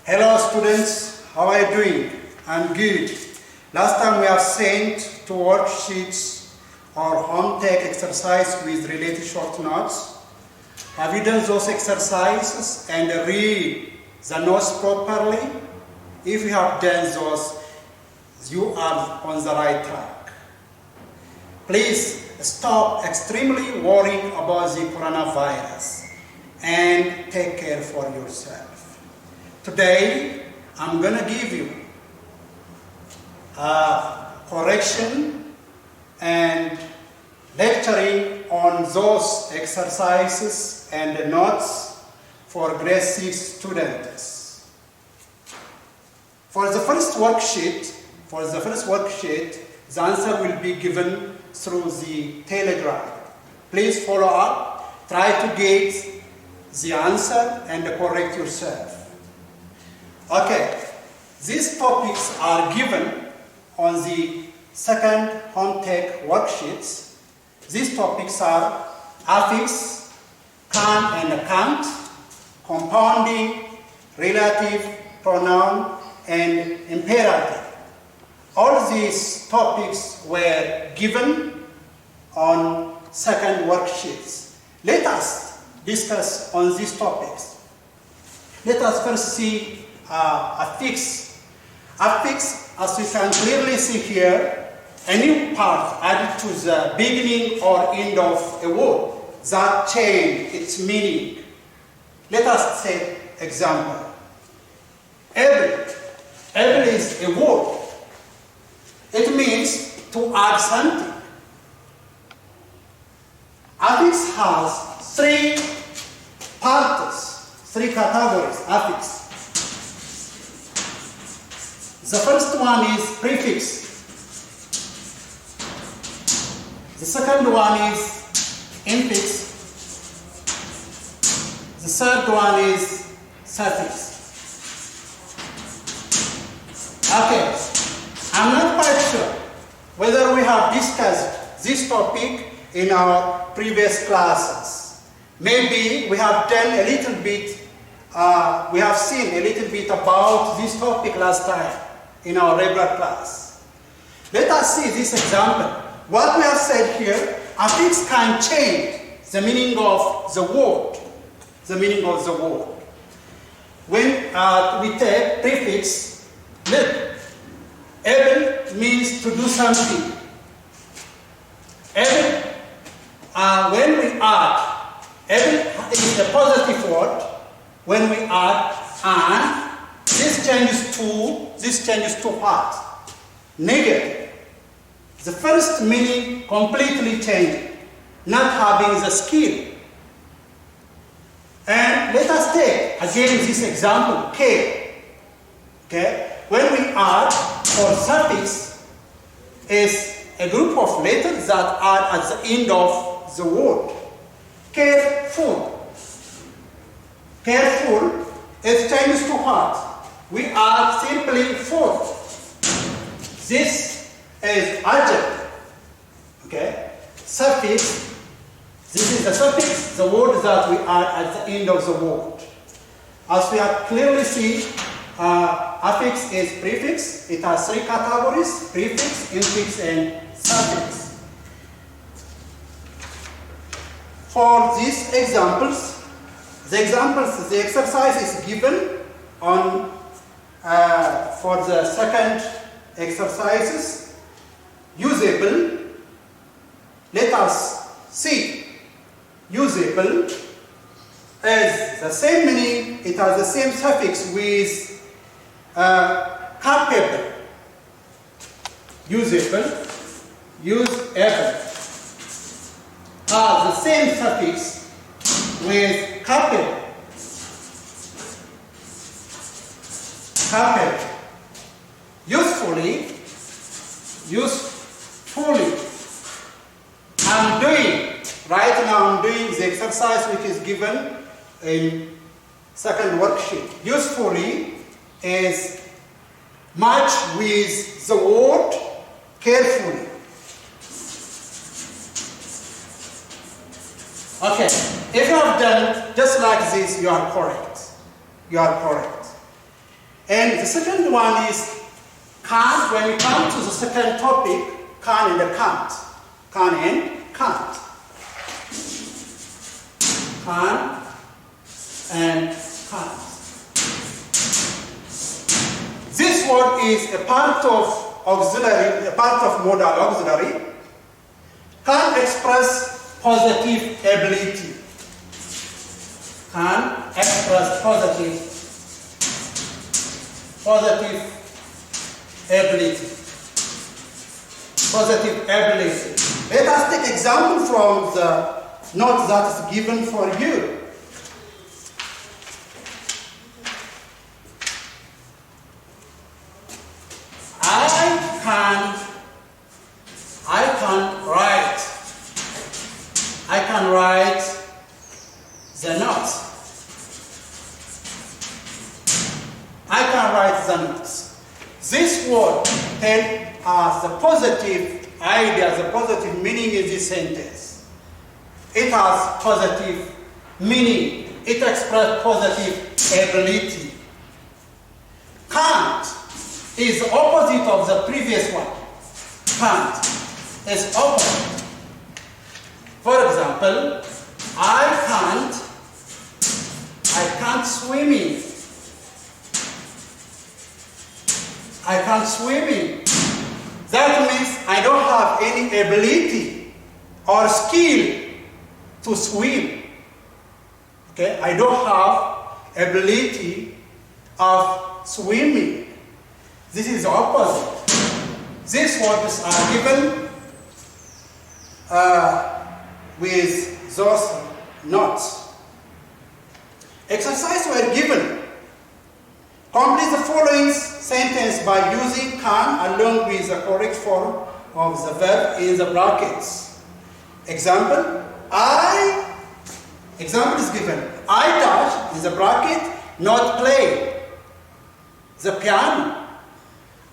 Hello students, how are you doing? I'm good. Last time we have sent two worksheets or home tech exercise with related short notes. Have you done those exercises and read the notes properly? If you have done those, you are on the right track. Please stop extremely worrying about the coronavirus and take care for yourself. Today, I'm going to give you a correction and lecturing on those exercises and notes for grade 6 students. For the first worksheet, the answer will be given through the Telegram. Please follow up, try to get the answer and correct yourself. Okay, these topics are given on the second home tech worksheets. These topics are affix, can and can't, compounding, relative, pronoun, and imperative. All these topics were given on second worksheets. Let us discuss on these topics. Let us first see affix. Affix, as you can clearly see here, a new part added to the beginning or end of a word that change its meaning. Let us take example. Able. Able is a word. It means to add something. Affix has three parts, three categories, affix. The first one is prefix. The second one is infix. The third one is suffix. Okay, I'm not quite sure whether we have discussed this topic in our previous classes. Maybe we have done a little bit, we have seen a little bit about this topic last time in our regular class. Let us see this example. What we have said here, affix can change the meaning of the word. The meaning of the word. When we take prefix, look, able means to do something. Able, when we add, able is a positive word. When we add and, this changes to what? Negative. The first meaning completely changed, not having the skill. And let us take again this example, K. Okay? When we add or suffix is a group of letters that are at the end of the word. Careful. Careful is changed to what? We are simply full. This is adjective. Okay? Suffix. This is the suffix, the word that we are at the end of the word. As we have clearly seen, affix is prefix. It has three categories: prefix, infix, and suffix. For these examples, the exercise is given on for the second exercises. Usable. Let us see. Usable is the same meaning. It has the same suffix with capable. Usable. Usable. Has the same suffix with capable. Capable. Usefully. I'm doing. Right now I'm doing the exercise which is given in second worksheet. Usefully is match with the word carefully. Okay, if you have done just like this, you are correct. You are correct. And the second one is can't. When we come to the second topic, can and can't. Can and can't. Can and can't. This word is a part of auxiliary, a part of modal auxiliary. Can express positive ability. Can express positive ability. Positive ability. Let us take example from the note that is given for you. I can write the notes. I can write the notes. This word tells us the positive idea, the positive meaning in this sentence. It has positive meaning. It expresses positive ability. Can't is the opposite of the previous one. Can't is opposite. For example, I can't swimming. I can't swimming. That means I don't have any ability or skill to swim. Okay, I don't have ability of swimming. This is the opposite. These words are given with those notes. Exercise were given. Complete the following sentence by using can along with the correct form of the verb in the brackets. Example is given. I dash in the bracket not play the piano.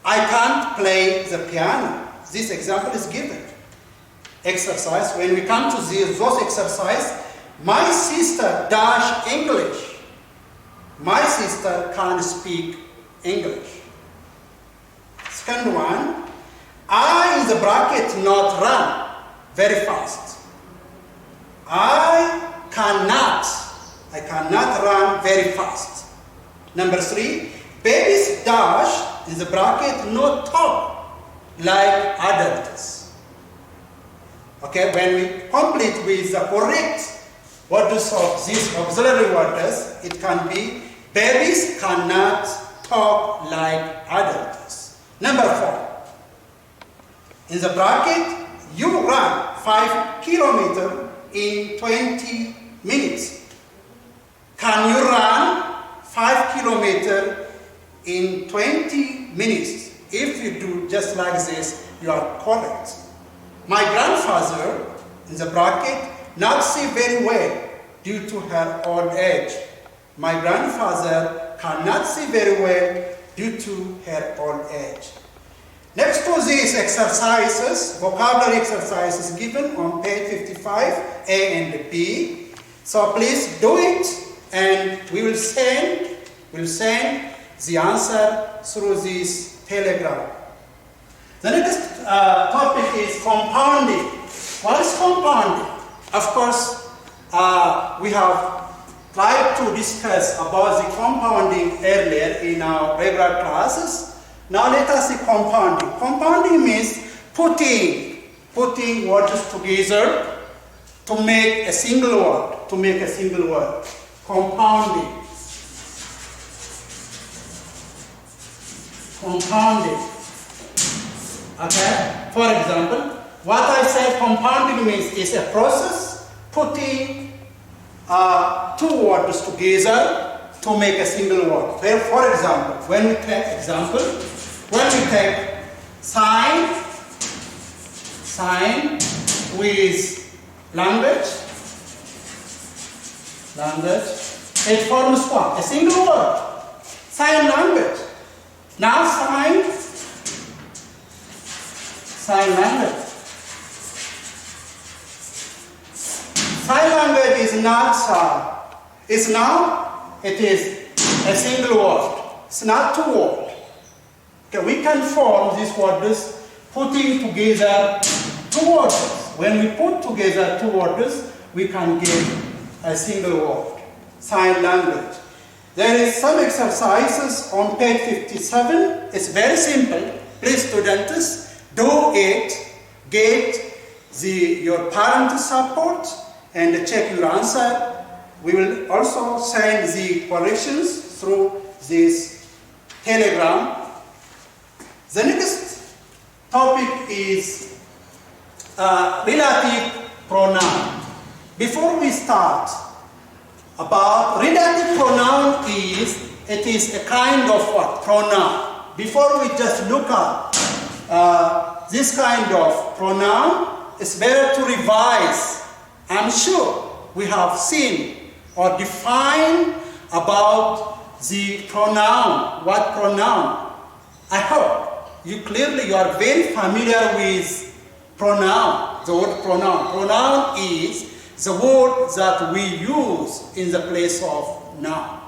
I can't play the piano. This example is given. Exercise. When we come to those exercises, my sister dash English. My sister can't speak English. Second one, I in the bracket not run very fast. I cannot run very fast. Number 3, babies dash in the bracket not talk like adults. Okay, when we complete with the correct words of these auxiliary words, it can be babies cannot talk like adults. Number 4, in the bracket, you run 5 kilometers in 20 minutes. Can you run 5 kilometers in 20 minutes? If you do just like this, you are correct. My grandfather, in the bracket, not see very well due to her old age. My grandfather cannot see very well due to her old age. Next to these exercises, vocabulary exercises given on page 55, A and B. So please do it, and we will send the answer through this telegram. The next topic is compounding. What is compounding? Of course, we have tried to discuss about the compounding earlier in our regular classes. Now let us see compounding. Compounding means putting words together to make a single word. Compounding. Okay? For example, what I said compounding means is a process putting 2 words together to make a single word. For example, when we take sign with language, it forms what? A single word. Sign language. Now sign language. Sign language is not it is a single word. It's not two words. Okay, we can form these words putting together two words. When we put together two words, we can get a single word, sign language. There is some exercises on page 57. It's very simple. Please, students, do it. Get your parent support and check your answer. We will also send the corrections through this Telegram. The next topic is relative pronoun. Before we start, about relative pronoun it is a kind of what? Pronoun. Before we just look at this kind of pronoun, it's better to revise. I'm sure we have seen or defined about the pronoun. What pronoun? I hope you are very familiar with pronoun. The word pronoun. Pronoun is the word that we use in the place of noun.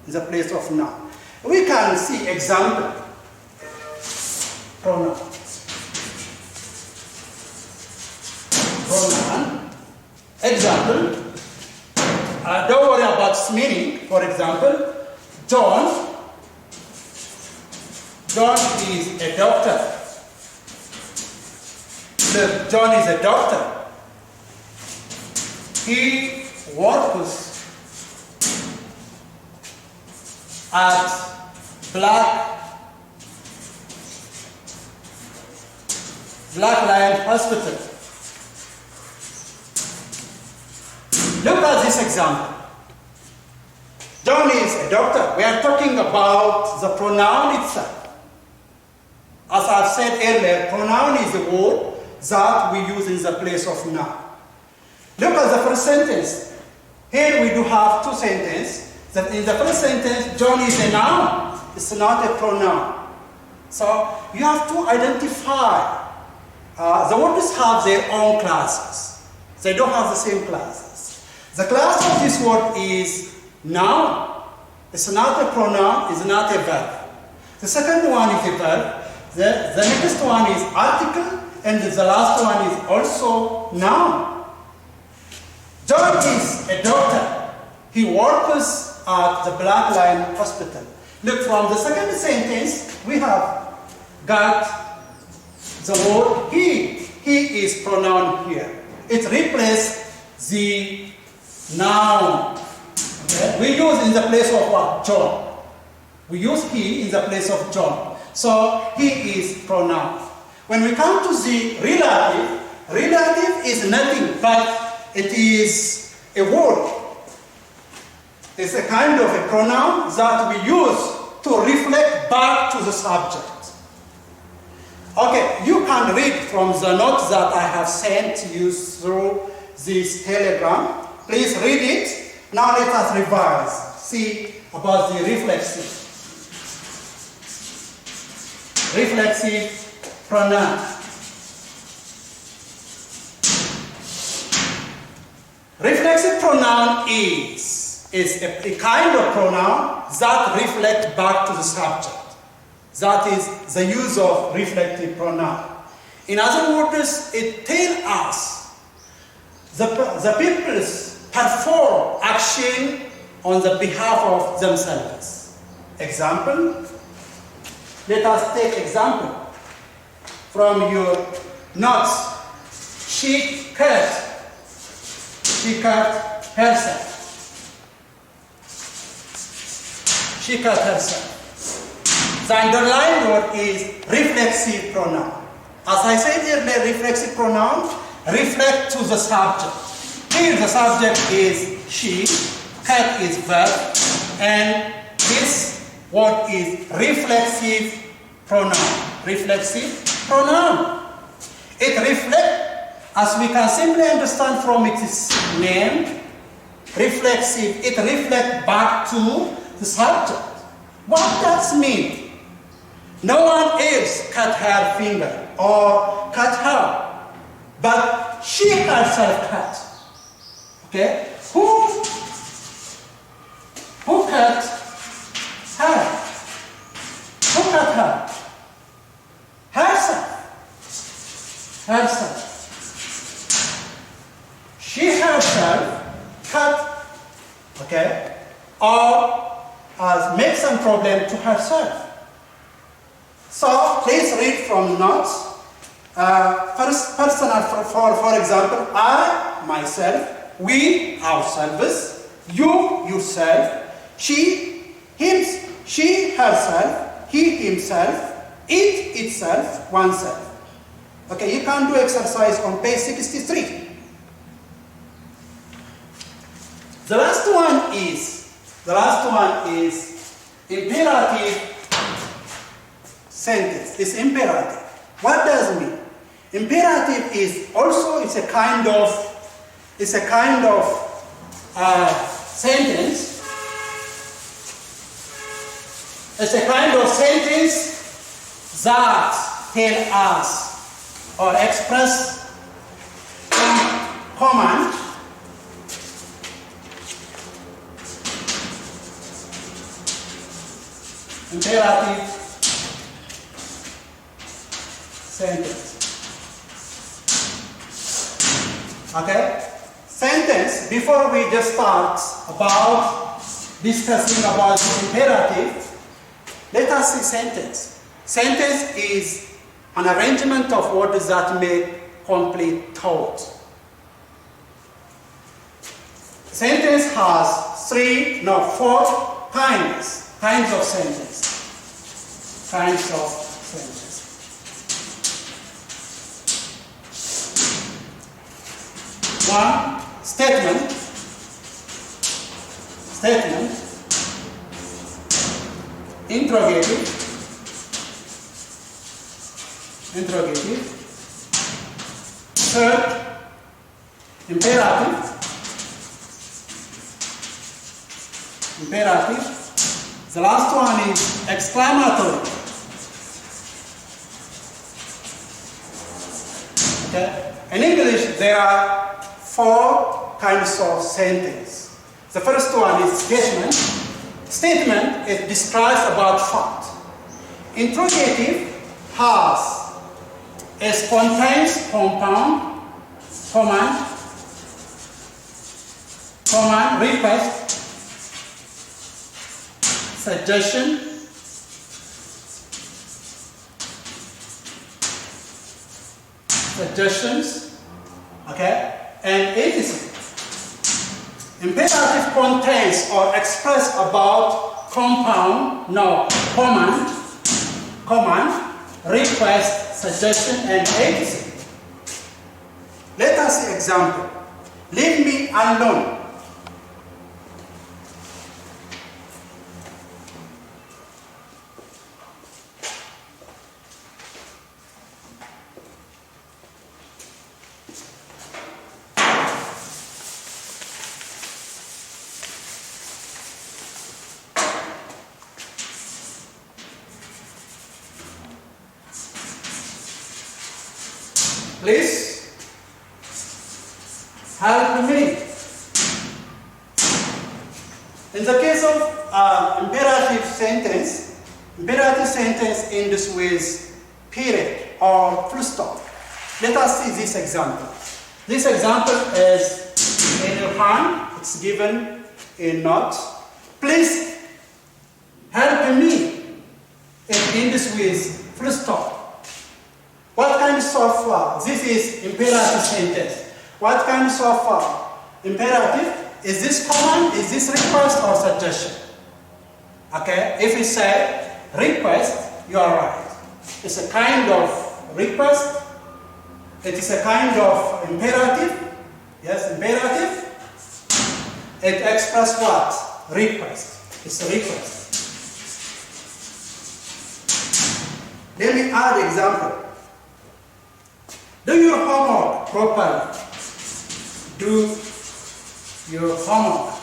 In the place of noun. We can see example. Pronoun. Pronoun. Example. Don't worry about its meaning. For example, John. John is a doctor. John is a doctor. He works at Black Lion Hospital. Look at this example. John is a doctor. We are talking about the pronoun itself. As I've said earlier, pronoun is the word that we use in the place of noun. Look at the first sentence. Here we do have two sentences. In the first sentence, John is a noun. It's not a pronoun. So you have to identify. The words have their own classes. They don't have the same classes. The class of this word is noun. It's not a pronoun. It's not a verb. The second one is a verb. The next one is article. And the last one is also noun. John is a doctor. He works at the Black Lion Hospital. Look, from the second sentence, we have got the word he. He is pronoun here. It replaces the noun. Okay? We use in the place of what? John. We use he in the place of John. So he is pronoun. When we come to the relative is nothing but it is a word. It's a kind of a pronoun that we use to reflect back to the subject. Okay, you can read from the notes that I have sent you through this Telegram. Please read it. Now let us revise. See about the reflexive. Reflexive pronoun. Reflexive pronoun is a kind of pronoun that reflects back to the subject. That is the use of reflective pronoun. In other words, it tells us the peoples perform action on the behalf of themselves. Example, let us take example from your notes. She cut herself. She cut herself. The underlined word is reflexive pronoun. As I said earlier, reflexive pronoun reflect to the subject. Here the subject is she, cut is verb, and this word is reflexive pronoun. Reflexive pronoun. It reflects, as we can simply understand from its name, reflexive, it reflects back to the subject. What does it mean? No one else cut her finger or cut her, but she herself cut. Okay? Who cut her? herself. She herself cut, okay, or make some problem to herself. So please read from notes. First personal, for example, I, myself, we, ourselves, you, yourself, she, herself, he, himself, it, itself, oneself. Okay, you can do exercise on page 63. The last one is imperative sentence. It's imperative. What does it mean? Imperative is also it's a kind of sentence. It's a kind of sentence that tell us or express command imperative sentence. Okay? Sentence, before we just start about discussing about the imperative, let us see sentence. Sentence is an arrangement of words that make complete thought. Sentence has four kinds of sentence. One, statement, interrogative, third, imperative, the last one is exclamatory. Okay? In English, there are four kinds of sentence. The first one is statement. Statement, it describes about fact. Interrogative has a spontaneous compound, command, request, suggestion, suggestions, okay, and antecedent. Imperative contains or express about command, request, suggestion, and antecedent. Let us see example. Leave me alone. Please help me. In the case of imperative sentence ends with period or full stop. Let us see this example. This example is in your hand. It's given in notes. Please help me. It ends with full stop. What kind of this is imperative sentence. What kind of imperative? Is this command? Is this request or suggestion? Okay, if we say request, you are right. It's a kind of request. It is a kind of imperative. Yes, imperative. It expresses what? Request. It's a request. Let me add example. Do your homework properly. Do your homework.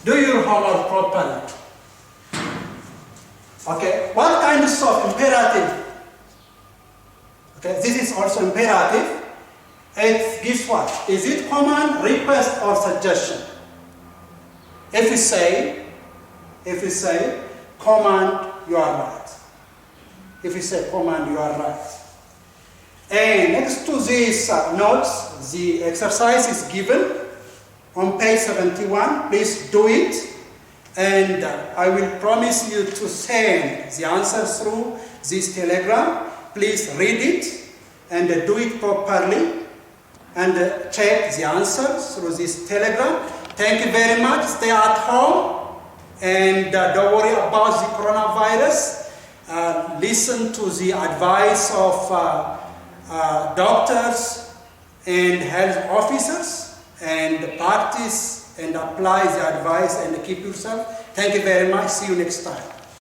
Do your homework properly. Okay, what kind of imperative? Okay, this is also imperative. It gives what? Is it command, request, or suggestion? If we say, If you say command, you are right. If you say command, you are right. And next to these notes, the exercise is given on page 71. Please do it. And I will promise you to send the answer through this telegram. Please read it and do it properly. And check the answers through this telegram. Thank you very much. Stay at home. And don't worry about the coronavirus. Listen to the advice of doctors and health officers, and practice and apply the advice and keep yourself. Thank you very much. See you next time.